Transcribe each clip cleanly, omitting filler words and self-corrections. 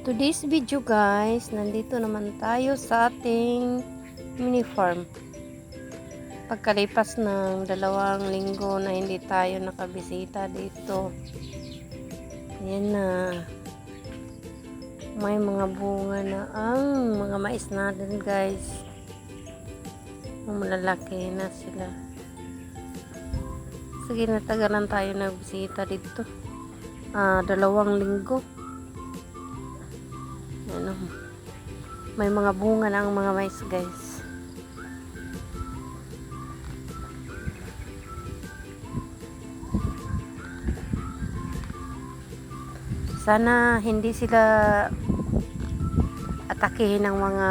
Today's video guys, nandito naman tayo sa ating mini farm. Pagkalipas ng 2 linggo na hindi tayo nakabisita dito. Ayan na. May mga bunga na ang mga mais natin guys. Malalaki na sila. Sige, natagalan tayo na bisita dito. 2 linggo. Ano, may mga bunga na ang mga mais guys. Sana hindi sila atakihin ng mga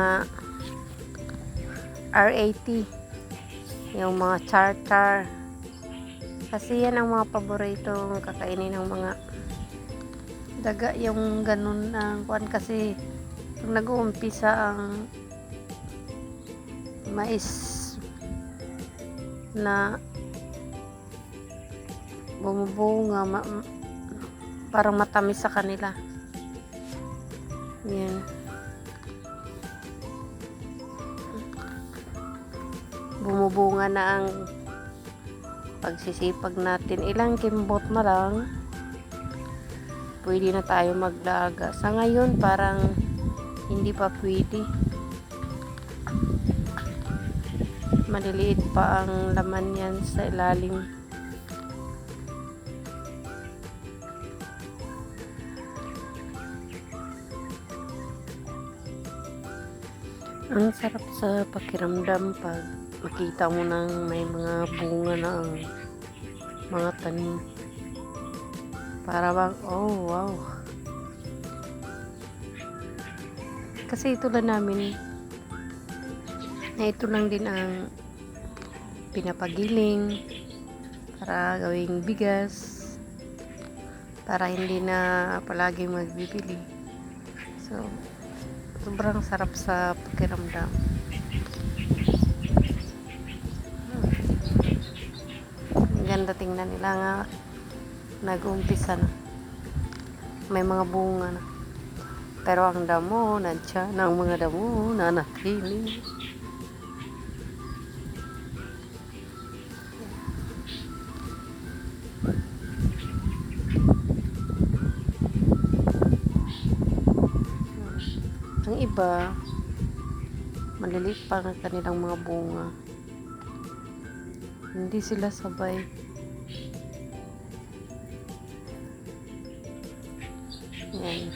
RAT, yung mga char-char, kasi yan ang mga paboritong kakainin ng mga daga, yung ganun ang kuan. Kasi pag nag-uumpisa ang mais na bumubunga, parang matamis sa kanila. Yan. Bumubunga na ang pagsisipag natin. Ilang kimbot na lang pwede na tayo maglaga. Sa ngayon parang hindi pa pwede, maliliit pa ang laman yan sa ilalim. Ang sarap sa pakiramdam pag makita mo nang may mga bunga na ang mga tanim. Para bang, oh wow. Kasi ito lang namin, na ito lang din ang pinapagiling para gawing bigas, para hindi na palagi magbibili. So, sobrang sarap sa pakiramdam. Ang ganda tingnan nila nga, nag-uumpisa na. May mga bunga na. Pero ang damo, nandiyan ang mga damo na nakiling. Ang iba, maliliit pa ang kanilang mga bunga. Hindi sila sabay. Yan.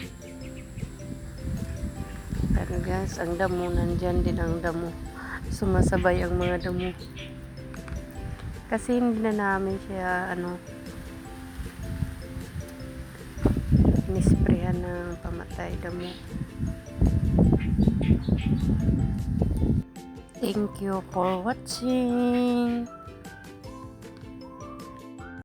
Pero guys, ang damo, nandyan din ang damo. Sumasabay ang mga damo. Kasi hindi na namin siya, nisprehan ng pamatay damo. Thank you for watching.